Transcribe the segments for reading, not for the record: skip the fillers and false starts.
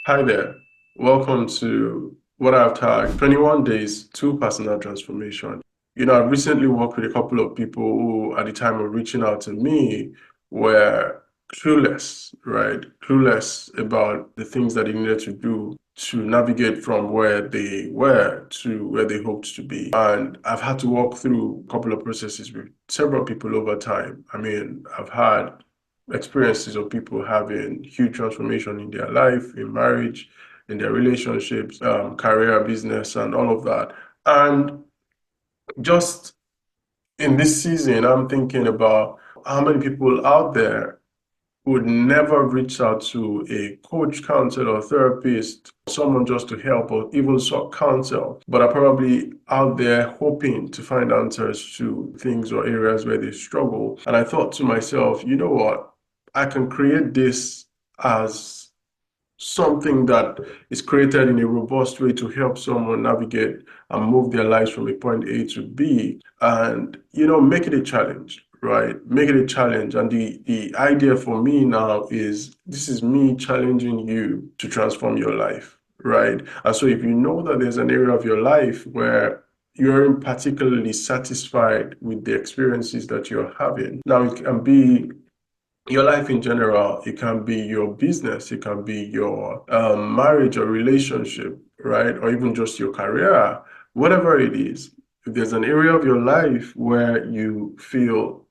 Hi there. Welcome to what I've tagged 21 Days to Personal Transformation. I've recently worked with a couple of people who, at the time of reaching out to me, were clueless, right? Clueless about the things that they needed to do to navigate from where they were to where they hoped to be. And I've had to walk through a couple of processes with several people over time. I've had experiences of people having huge transformation in their life, in marriage, in their relationships, career, business, and all of that. And just in this season, I'm thinking about how many people out there would never reach out to a coach, counselor, or therapist, someone just to help or even sought counsel, but are probably out there hoping to find answers to things or areas where they struggle. And I thought to myself, you know what? I can create this as something that is created in a robust way to help someone navigate and move their lives from a point A to B, and make it a challenge, right? Make it a challenge. And the idea for me now is this is me challenging you to transform your life, right? And so if you know that there's an area of your life where you aren't particularly satisfied with the experiences that you're having, now it can be your life in general, it can be your business, it can be your marriage or relationship, right? Or even just your career, whatever it is. If there's an area of your life where you feel,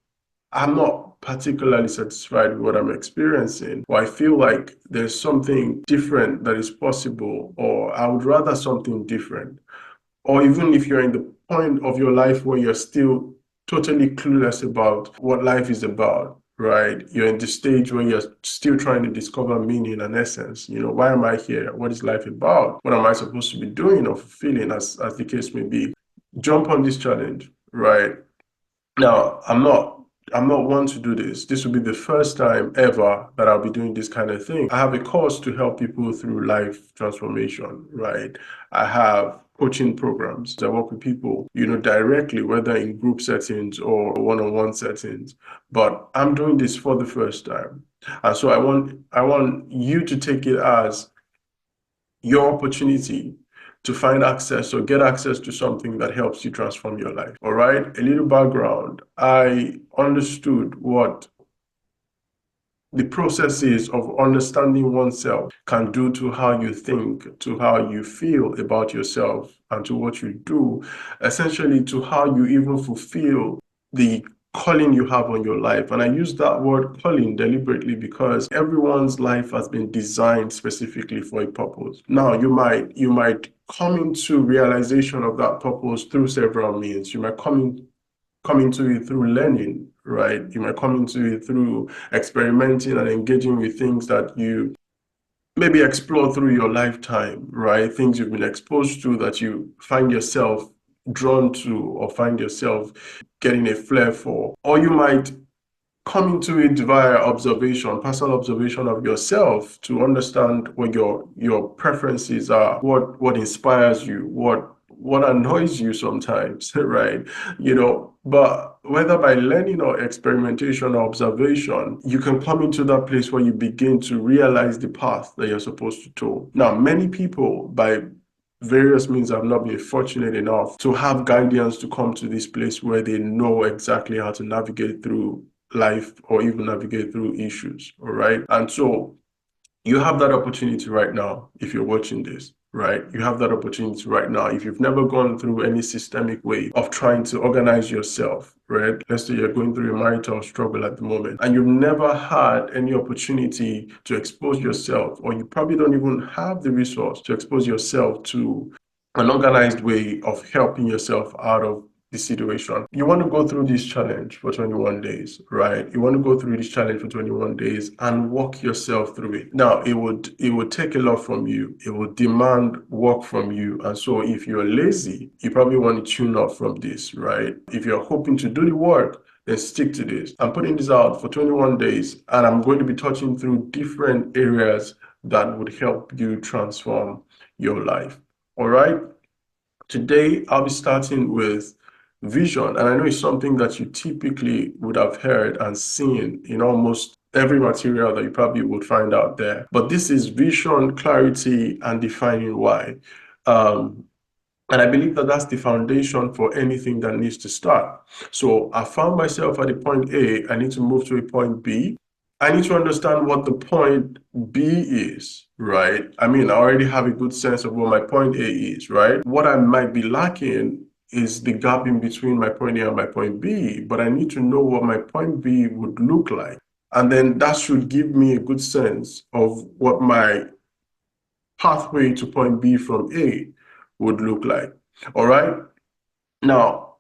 I'm not particularly satisfied with what I'm experiencing, or I feel like there's something different that is possible, or I would rather something different, or even if you're in the point of your life where you're still totally clueless about what life is about, right? You're in the stage where you're still trying to discover meaning and essence. Why am I here? What is life about? What am I supposed to be doing or fulfilling, as the case may be? Jump on this challenge, right? Now, I'm not one to do this. This will be the first time ever that I'll be doing this kind of thing. I have a course to help people through life transformation, right? I have coaching programs. I work with people, directly, whether in group settings or one-on-one settings. But I'm doing this for the first time. And so I want you to take it as your opportunity to find access or get access to something that helps you transform your life. All right. A little background. I understood what the processes of understanding oneself can do to how you think, to how you feel about yourself, and to what you do, essentially to how you even fulfill the calling you have on your life. And I use that word calling deliberately because everyone's life has been designed specifically for a purpose. Now, you might come into realization of that purpose through several means. You might come into it through learning, right? You might come into it through experimenting and engaging with things that you maybe explore through your lifetime, right? Things you've been exposed to that you find yourself drawn to or find yourself getting a flair for. Or you might come into it via observation, personal observation of yourself to understand what your preferences are, what inspires you, what annoys you sometimes, right? But whether by learning or experimentation or observation, you can come into that place where you begin to realize the path that you're supposed to toe. Now, many people, by various means, have not been fortunate enough to have guidance to come to this place where they know exactly how to navigate through life or even navigate through issues. All right. And so you have that opportunity right now if you're watching this, right? You have that opportunity right now. If you've never gone through any systemic way of trying to organize yourself, right? Let's say you're going through a marital struggle at the moment and you've never had any opportunity to expose yourself, or you probably don't even have the resource to expose yourself to an organized way of helping yourself out of the situation. You want to go through this challenge for 21 days, right? You want to go through this challenge for 21 days and walk yourself through it. Now, it would take a lot from you. It will demand work from you. And so if you're lazy, you probably want to tune off from this, right? If you're hoping to do the work, then stick to this. I'm putting this out for 21 days and I'm going to be touching through different areas that would help you transform your life. All right. Today, I'll be starting with vision. And I know it's something that you typically would have heard and seen in almost every material that you probably would find out there. But this is vision, clarity, and defining why. Um, and I believe that that's the foundation for anything that needs to start. So I found myself at a point A, I need to move to a point B. I need to understand what the point B is, right? I mean, I already have a good sense of what my point A is, right? What I might be lacking is the gap in between my point A and my point B, but I need to know what my point B would look like. And then that should give me a good sense of what my pathway to point B from A would look like. All right. Now,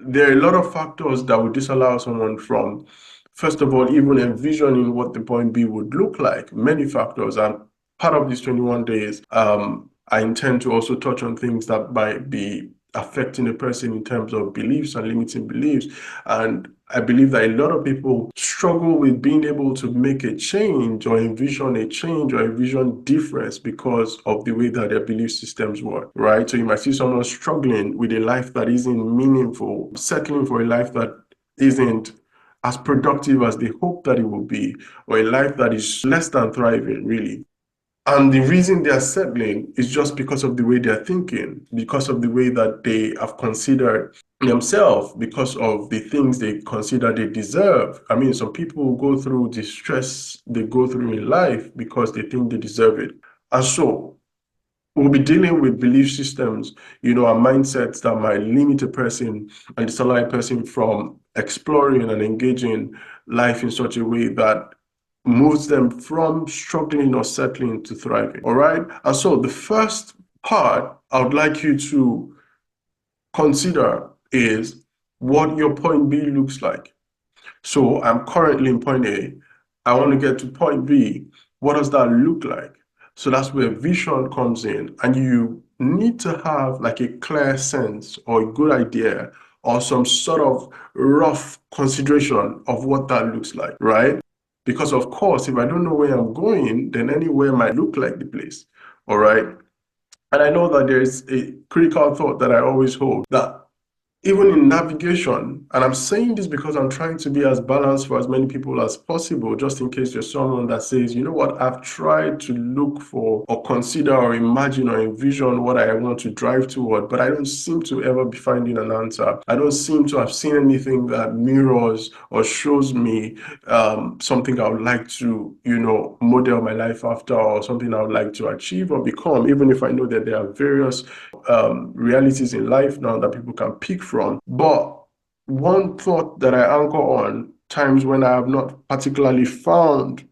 there are a lot of factors that would disallow someone from, first of all, even envisioning what the point B would look like. Many factors. And part of these 21 days, I intend to also touch on things that might be affecting a person in terms of beliefs and limiting beliefs. And I believe that a lot of people struggle with being able to make a change or envision a change or envision difference because of the way that their belief systems work, right? So you might see someone struggling with a life that isn't meaningful, settling for a life that isn't as productive as they hope that it will be, or a life that is less than thriving, really. And the reason they are settling is just because of the way they're thinking, because of the way that they have considered themselves, because of the things they consider they deserve. I mean, some people go through the stress they go through in life because they think they deserve it. And so we'll be dealing with belief systems, and mindsets that might limit a person and disallow a person from exploring and engaging life in such a way that moves them from struggling or settling to thriving. All right. And so the first part I would like you to consider is what your point B looks like. So I'm currently in point A. I want to get to point B. What does that look like? So that's where vision comes in, and you need to have like a clear sense or a good idea or some sort of rough consideration of what that looks like, right? Because of course, if I don't know where I'm going, then anywhere might look like the place, all right? And I know that there's a critical thought that I always hold that even in navigation, and I'm saying this because I'm trying to be as balanced for as many people as possible, just in case there's someone that says, you know what, I've tried to look for or consider or imagine or envision what I want to drive toward, but I don't seem to ever be finding an answer. I don't seem to have seen anything that mirrors or shows me something I would like to, model my life after, or something I would like to achieve or become, even if I know that there are various realities in life now that people can pick from. But one thought that I anchor on times when I have not particularly found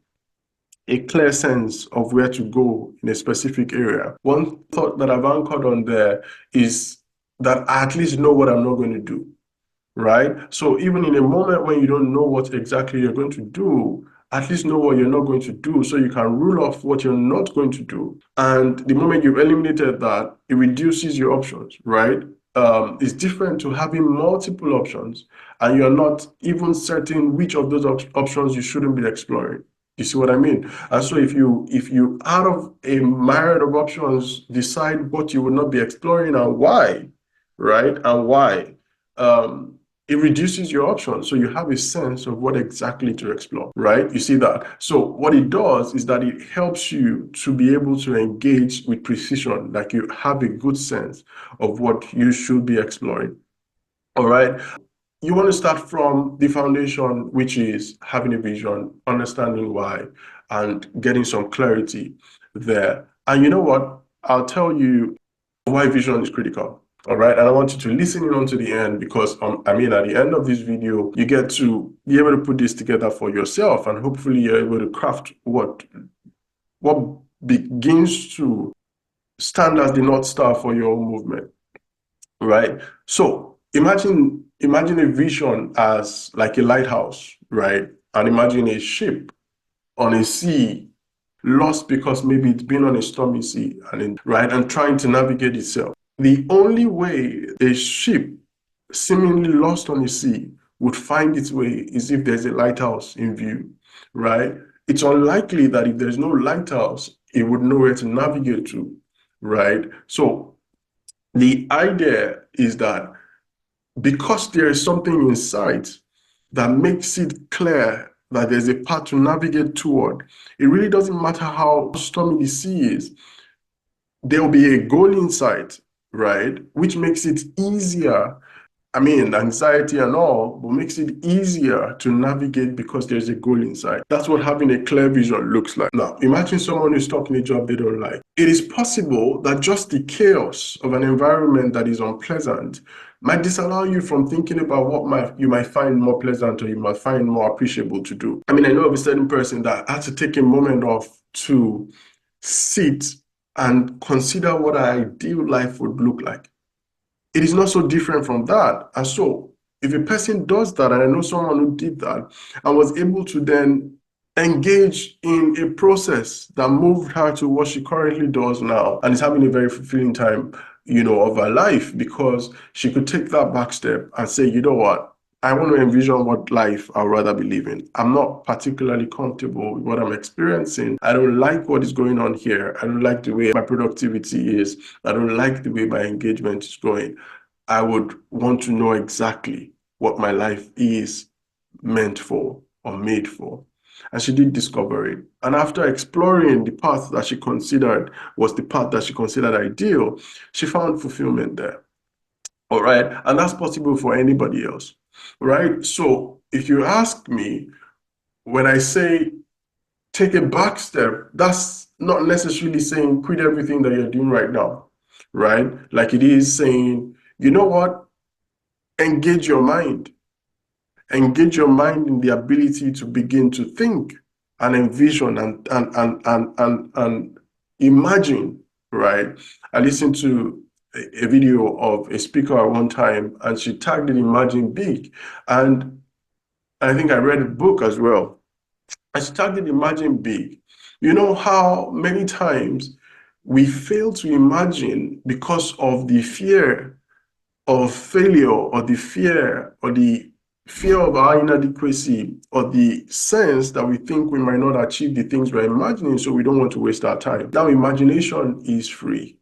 a clear sense of where to go in a specific area, one thought that I've anchored on there is that I at least know what I'm not going to do, right? So even in a moment when you don't know what exactly you're going to do, at least know what you're not going to do so you can rule off what you're not going to do. And the moment you've eliminated that, it reduces your options, right? It's different to having multiple options and you're not even certain which of those options you shouldn't be exploring. You see what I mean? And so if you out of a myriad of options decide what you will not be exploring and why, right? And why? It reduces your options. So you have a sense of what exactly to explore, right? You see that? So what it does is that it helps you to be able to engage with precision, like you have a good sense of what you should be exploring. All right. You want to start from the foundation, which is having a vision, understanding why, and getting some clarity there. And you know what? I'll tell you why vision is critical. All right. And I want you to listen in unto the end because, at the end of this video, you get to be able to put this together for yourself. And hopefully you're able to craft what begins to stand as the North Star for your own movement. Right. So imagine a vision as like a lighthouse, right? And imagine a ship on a sea lost because maybe it's been on a stormy sea and trying to navigate itself. The only way a ship seemingly lost on the sea would find its way is if there's a lighthouse in view, right? It's unlikely that if there's no lighthouse, it would know where to navigate to, right? So the idea is that because there is something in sight that makes it clear that there's a path to navigate toward. It really doesn't matter how stormy the sea is. There'll be a goal in sight, right? Which makes it easier. I mean, anxiety and all, but makes it easier to navigate because there's a goal in sight. That's what having a clear vision looks like. Now, imagine someone who's stuck in a job they don't like. It is possible that just the chaos of an environment that is unpleasant might disallow you from thinking about what you might find more pleasant or you might find more appreciable to do. I mean, I know of a certain person that had to take a moment off to sit and consider what an ideal life would look like. It is not so different from that. And so if a person does that, and I know someone who did that and was able to then engage in a process that moved her to what she currently does now and is having a very fulfilling time, of her life, because she could take that back step and say, you know what? I want to envision what life I'd rather be living. I'm not particularly comfortable with what I'm experiencing. I don't like what is going on here. I don't like the way my productivity is. I don't like the way my engagement is going. I would want to know exactly what my life is meant for or made for. And she did discover it. And after exploring the path that she considered was the path that she considered ideal, she found fulfillment there. All right. And that's possible for anybody else. Right. So if you ask me, when I say take a back step, that's not necessarily saying quit everything that you're doing right now. Right. Like it is saying, you know what? Engage your mind. Engage your mind in the ability to begin to think and envision and imagine, right? I listened to a video of a speaker at one time, and she tagged it Imagine Big. And I think I read a book as well. I started Imagine Big. You know how many times we fail to imagine because of the fear of failure or the fear of our inadequacy or the sense that we think we might not achieve the things we're imagining, so we don't want to waste our time. Now, imagination is free.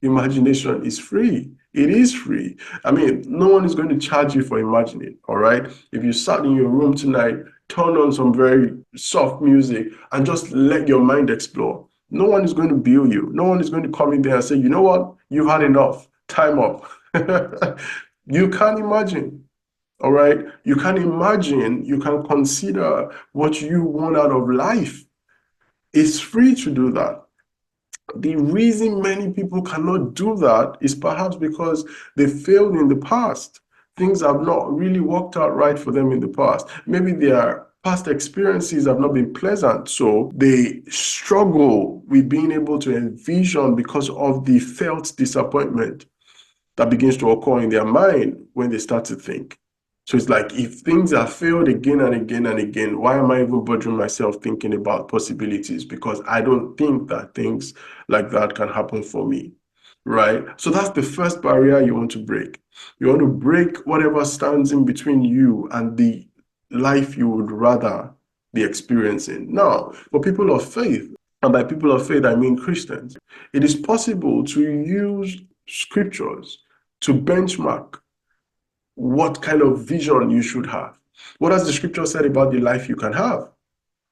Imagination is free. It is free. I mean, no one is going to charge you for imagining, all right? If you sat in your room tonight, turn on some very soft music and just let your mind explore, no one is going to bill you. No one is going to come in there and say, you know what? You've had enough. Time up. You can't imagine, all right? You can imagine, you can consider what you want out of life. It's free to do that. The reason many people cannot do that is perhaps because they failed in the past. Things have not really worked out right for them in the past. Maybe their past experiences have not been pleasant, so they struggle with being able to envision because of the felt disappointment that begins to occur in their mind when they start to think. So it's like, if things have failed again and again and again, why am I even bothering myself thinking about possibilities? Because I don't think that things like that can happen for me, right? So that's the first barrier you want to break. You want to break whatever stands in between you and the life you would rather be experiencing. Now, for people of faith, and by people of faith, I mean Christians, it is possible to use scriptures to benchmark what kind of vision you should have. What has the scripture said about the life you can have?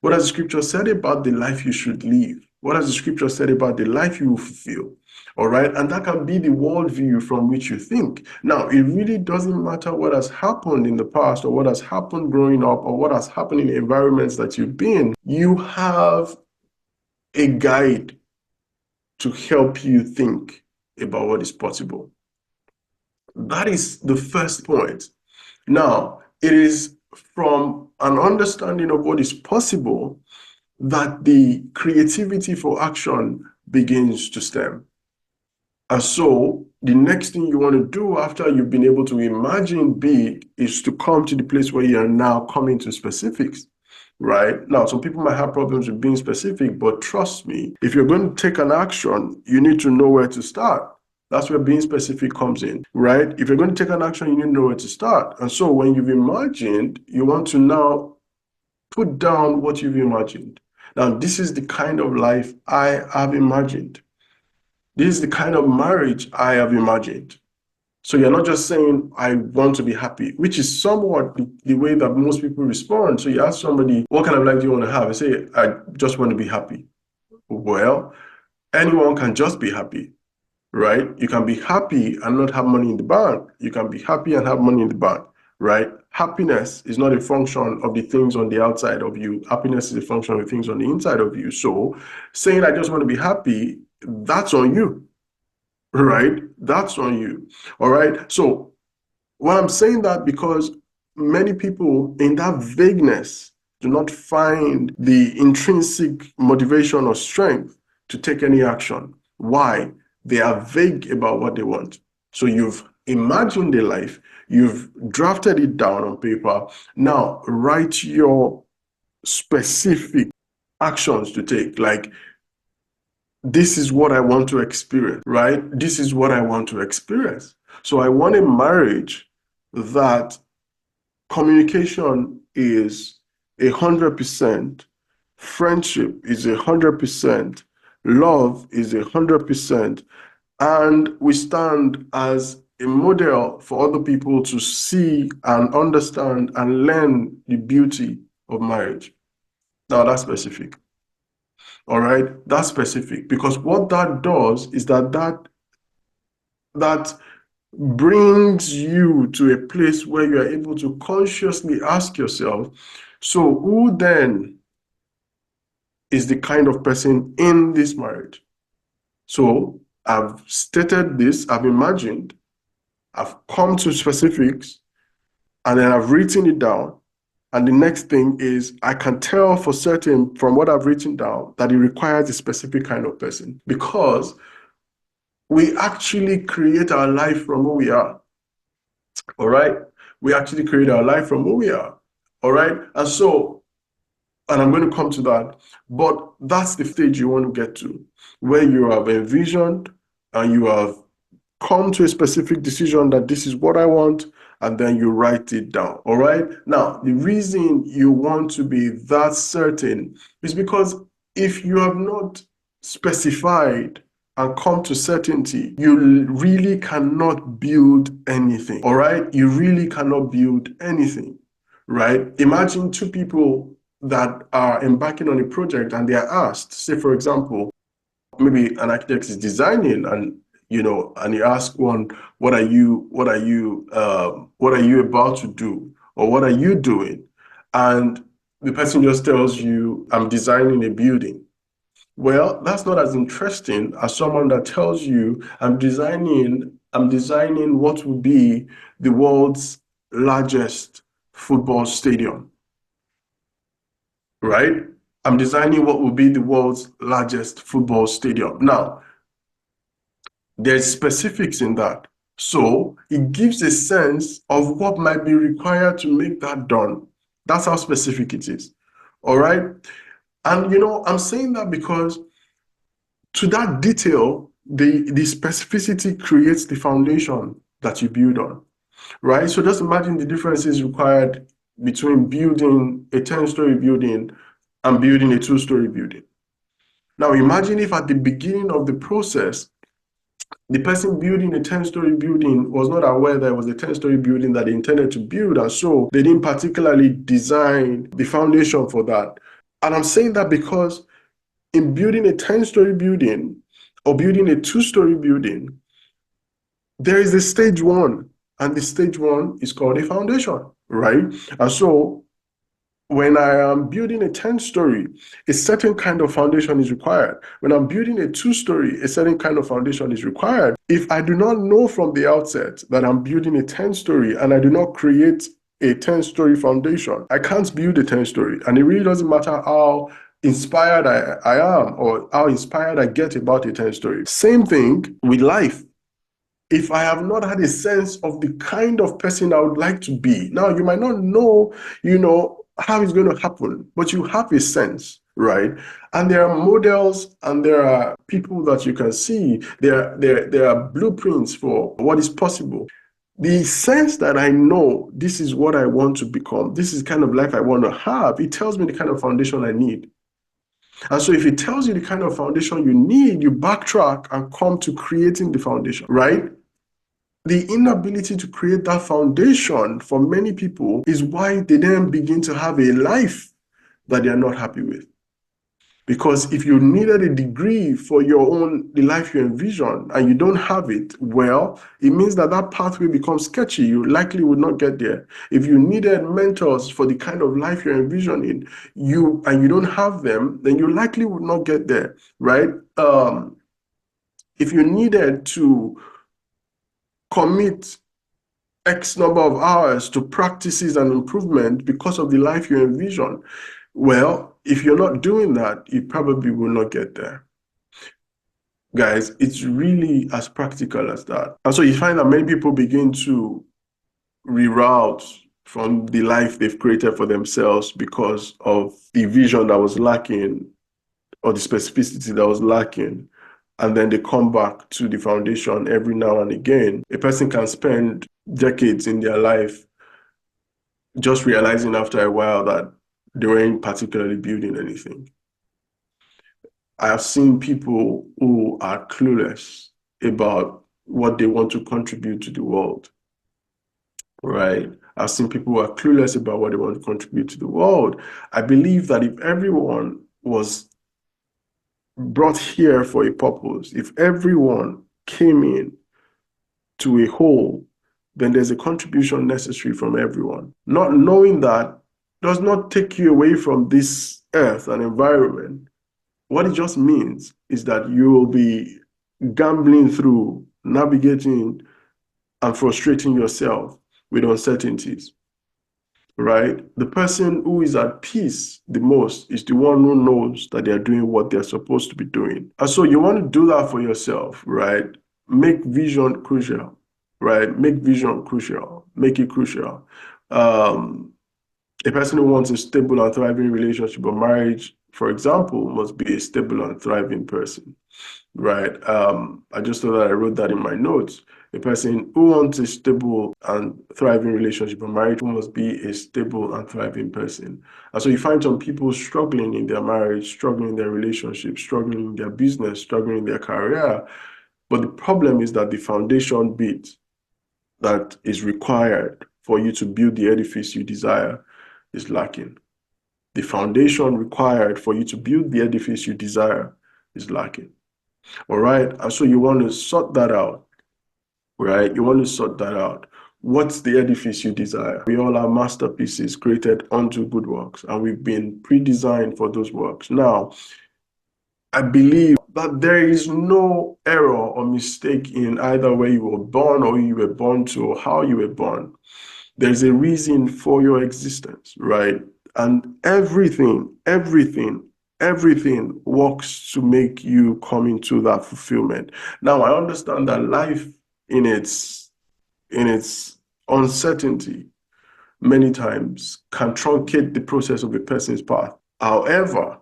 What has the scripture said about the life you should live? What has the scripture said about the life you will fulfill? All right. And that can be the worldview from which you think. Now, it really doesn't matter what has happened in the past or what has happened growing up or what has happened in the environments that you've been. You have a guide to help you think about what is possible. That is the first point. Now, it is from an understanding of what is possible that the creativity for action begins to stem. And so the next thing you want to do after you've been able to imagine big is to come to the place where you're now coming to specifics. Right? Now, some people might have problems with being specific, but trust me, if you're going to take an action, you need to know where to start. That's where being specific comes in, right? If you're going to take an action, you need to know where to start. And so when you've imagined, you want to now put down what you've imagined. Now, this is the kind of life I have imagined. This is the kind of marriage I have imagined. So you're not just saying, I want to be happy, which is somewhat the way that most people respond. So you ask somebody, what kind of life do you want to have? I say, I just want to be happy. Well, anyone can just be happy, right? You can be happy and not have money in the bank. You can be happy and have money in the bank, right? Happiness is not a function of the things on the outside of you. Happiness is a function of the things on the inside of you. So saying, I just want to be happy, that's on you, right? That's on you. All right. So well, I'm saying that because many people in that vagueness do not find the intrinsic motivation or strength to take any action. Why? They are vague about what they want. So you've imagined a life, you've drafted it down on paper. Now write your specific actions to take. Like, this is what I want to experience, right? This is what I want to experience. So I want a marriage that communication is 100%, friendship is 100%, love is 100%, and we stand as a model for other people to see and understand and learn the beauty of marriage. Now that's specific. All right, that's specific because what that does is that brings you to a place where you are able to consciously ask yourself, so who then is the kind of person in this marriage? So I've stated this, I've imagined, I've come to specifics, and then I've written it down. And the next thing is I can tell for certain from what I've written down that it requires a specific kind of person because we actually create our life from who we are. All right. We actually create our life from who we are. All right. And so, and I'm going to come to that, but that's the stage you want to get to, where you have envisioned and you have come to a specific decision that this is what I want, and then you write it down. All right. Now, the reason you want to be that certain is because if you have not specified and come to certainty, you really cannot build anything. All right. You really cannot build anything. Right. Imagine two people that are embarking on a project and they are asked, say, for example, maybe an architect is designing and and you ask one, what are you about to do, or what are you doing? And the person just tells you, I'm designing a building. Well, that's not as interesting as someone that tells you, I'm designing what would be the world's largest football stadium, right? I'm designing what will be the world's largest football stadium. Now, there's specifics in that. So it gives a sense of what might be required to make that done. That's how specific it is. All right. And I'm saying that because to that detail, the specificity creates the foundation that you build on. Right. So just imagine the differences required between building a 10-story building and building a 2-story building. Now imagine if at the beginning of the process, the person building a 10-story building was not aware that it was a 10-story building that they intended to build, and so they didn't particularly design the foundation for that. And I'm saying that because in building a 10-story building or building a 2-story building, there is a stage one, and the stage one is called a foundation, right? And so when I am building a 10-story, a certain kind of foundation is required. When I'm building a 2-story, a certain kind of foundation is required. If I do not know from the outset that I'm building a 10-story and I do not create a 10-story foundation, I can't build a 10-story. And it really doesn't matter how inspired I am or how inspired I get about a 10-story. Same thing with life. If I have not had a sense of the kind of person I would like to be, now you might not know, how it's going to happen, but you have a sense, right? And there are models and there are people that you can see. There are blueprints for what is possible. The sense that I know this is what I want to become, this is the kind of life I want to have, it tells me the kind of foundation I need. And so if it tells you the kind of foundation you need, you backtrack and come to creating the foundation, right? The inability to create that foundation for many people is why they then begin to have a life that they are not happy with. Because if you needed a degree for the life you envision, and you don't have it, well, it means that that pathway becomes sketchy. You likely would not get there. If you needed mentors for the kind of life you're envisioning, and you don't have them, then you likely would not get there, right? If you needed to commit X number of hours to practices and improvement because of the life you envision, well, if you're not doing that, you probably will not get there. Guys, it's really as practical as that. And so you find that many people begin to reroute from the life they've created for themselves because of the vision that was lacking or the specificity that was lacking. And then they come back to the foundation every now and again. A person can spend decades in their life just realizing after a while that they weren't particularly building anything. I have seen people who are clueless about what they want to contribute to the world, right? I've seen people who are clueless about what they want to contribute to the world. I believe that if everyone was brought here for a purpose, if everyone came in to a whole, then there's a contribution necessary from everyone. Not knowing that does not take you away from this earth and environment. What it just means is that you will be gambling through, navigating, and frustrating yourself with uncertainties, right? The person who is at peace the most is the one who knows that they're doing what they're supposed to be doing. And so you want to do that for yourself, right? Make vision crucial, right? Make vision crucial, make it crucial. A person who wants a stable and thriving relationship or marriage, for example, must be a stable and thriving person, right? I just thought that I wrote that in my notes. A person who wants a stable and thriving relationship or marriage must be a stable and thriving person. And so you find some people struggling in their marriage, struggling in their relationship, struggling in their business, struggling in their career. But the problem is that the foundation bit that is required for you to build the edifice you desire is lacking. The foundation required for you to build the edifice you desire is lacking. All right. And so you want to sort that out, right? You want to sort that out. What's the edifice you desire? We all are masterpieces created unto good works, and we've been pre-designed for those works. Now, I believe that there is no error or mistake in either where you were born or you were born to or how you were born. There's a reason for your existence, right? And everything works to make you come into that fulfillment. Now, I understand that life in its uncertainty many times can truncate the process of a person's path. However,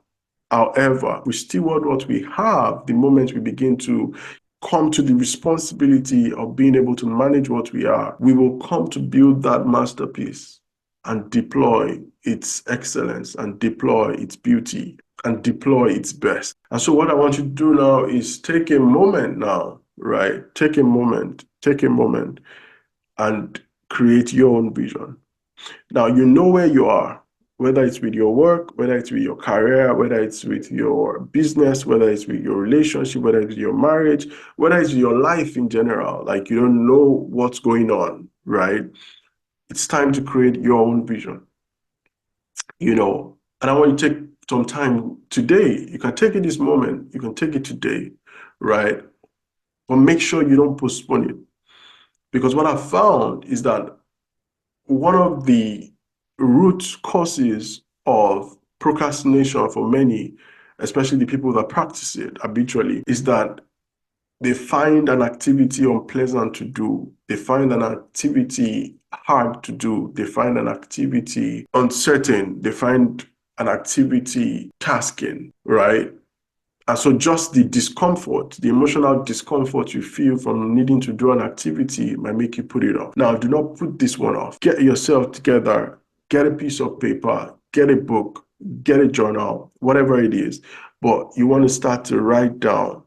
we steward what we have the moment we begin to come to the responsibility of being able to manage what we are. We will come to build that masterpiece and deploy its excellence and deploy its beauty and deploy its best. And so what I want you to do now is take a moment now, right? Take a moment and create your own vision. Now, you know where you are, whether it's with your work, whether it's with your career, whether it's with your business, whether it's with your relationship, whether it's your marriage, whether it's your life in general. Like, you don't know what's going on, right? It's time to create your own vision, and I want you to take some time today. You can take it this moment, you can take it today, right? But make sure you don't postpone it. Because what I found is that one of the root causes of procrastination for many, especially the people that practice it habitually, is that they find an activity unpleasant to do. They find an activity hard to do. They find an activity uncertain. They find an activity tasking, right? And so just the discomfort, the emotional discomfort you feel from needing to do an activity might make you put it off. Now, do not put this one off. Get yourself together, get a piece of paper, get a book, get a journal, whatever it is. But you want to start to write down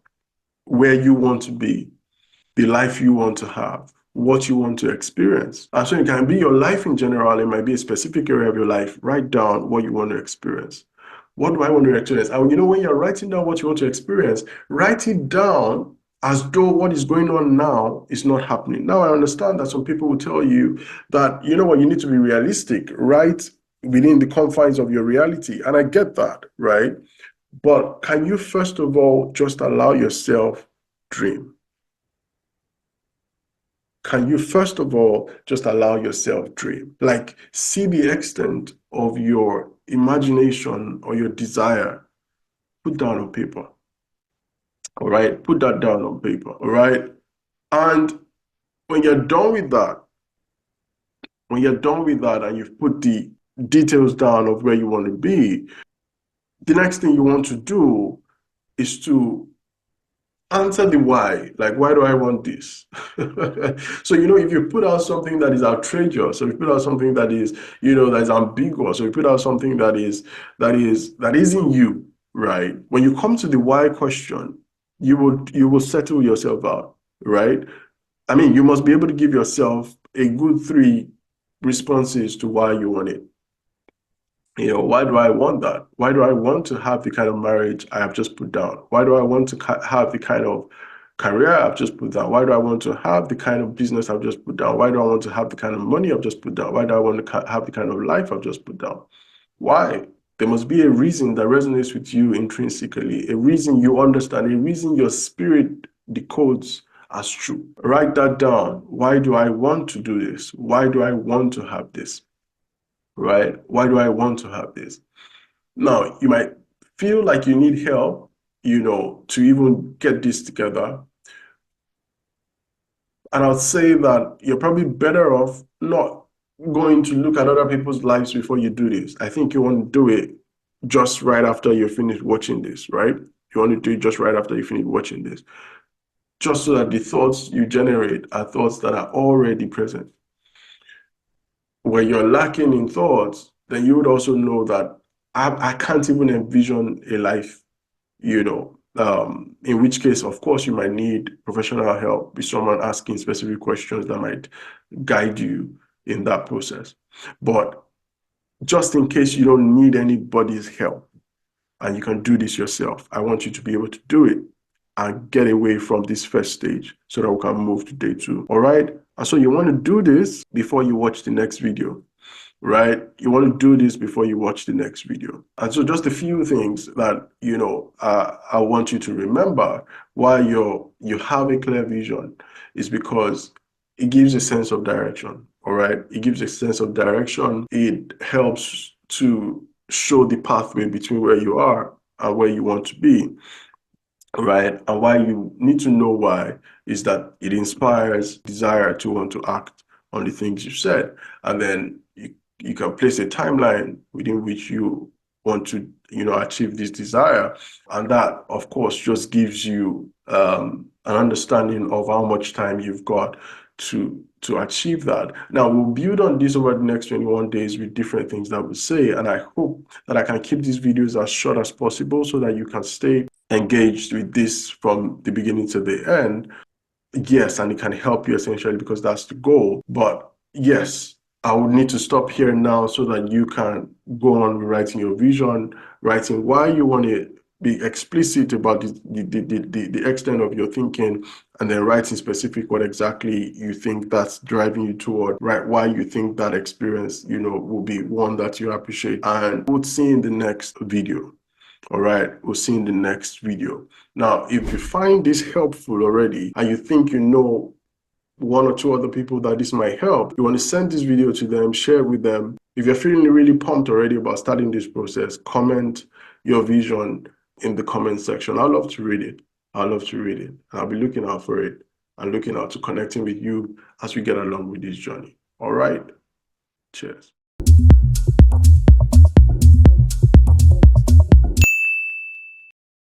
where you want to be, the life you want to have, what you want to experience. And so it can be your life in general. It might be a specific area of your life. Write down what you want to experience. What do I want to experience? And when you're writing down what you want to experience, write it down as though what is going on now is not happening. Now, I understand that some people will tell you that, you need to be realistic, right? Within the confines of your reality. And I get that, right? But can you first of all just allow yourself dream? Can you first of all just allow yourself dream? Like, see the extent of your imagination or your desire. Put down on paper. All right. Put that down on paper. All right. And when you're done with that, and you've put the details down of where you want to be, the next thing you want to do is to answer the why. Like, why do I want this? So, if you put out something that is outrageous, or you put out something that is, that is ambiguous, or you put out something that isn't you, right? When you come to the why question, you will settle yourself out, right? I mean, you must be able to give yourself a good 3 responses to why you want it. Why do I want that? Why do I want to have the kind of marriage I have just put down? Why do I want to have the kind of career I've just put down? Why do I want to have the kind of business I've just put down? Why do I want to have the kind of money I've just put down? Why do I want to have the kind of life I've just put down? Why? There must be a reason that resonates with you intrinsically, a reason you understand, a reason your spirit decodes as true. Write that down. Why do I want to do this? Why do I want to have this? Right? Why do I want to have this? Now, you might feel like you need help, to even get this together. And I'll say that you're probably better off not going to look at other people's lives before you do this. I think you want to do it just right after you finish watching this, right? You want to do it just right after you finish watching this, just so that the thoughts you generate are thoughts that are already present. Where you're lacking in thoughts, then you would also know that I can't even envision a life, in which case, of course, you might need professional help with someone asking specific questions that might guide you in that process. But just in case you don't need anybody's help and you can do this yourself, I want you to be able to do it and get away from this first stage so that we can move to day 2. All right. And so you want to do this before you watch the next video, right? You want to do this before you watch the next video. And so just a few things that, I want you to remember while you have a clear vision is because it gives a sense of direction, all right? It gives a sense of direction. It helps to show the pathway between where you are and where you want to be, right? And why you need to know why is that it inspires desire to want to act on the things you said. And then you can place a timeline within which you want to, achieve this desire. And that, of course, just gives you an understanding of how much time you've got to achieve that. Now, we'll build on this over the next 21 days with different things that we say. And I hope that I can keep these videos as short as possible so that you can stay engaged with this from the beginning to the end. Yes, and it can help you essentially because that's the goal. But yes, I would need to stop here now so that you can go on with writing your vision, writing why you want to be explicit about the extent of your thinking, and then writing specific what exactly you think that's driving you toward, right? Why you think that experience, will be one that you appreciate. And we'll see in the next video. All right, we'll see in the next video. Now, if you find this helpful already and you think you know 1 or 2 other people that this might help, you want to send this video to them, share it with them. If you're feeling really pumped already about starting this process, comment your vision in the comment section. I'd love to read it. I'd love to read it. And I'll be looking out for it and looking out to connecting with you as we get along with this journey. All right. Cheers.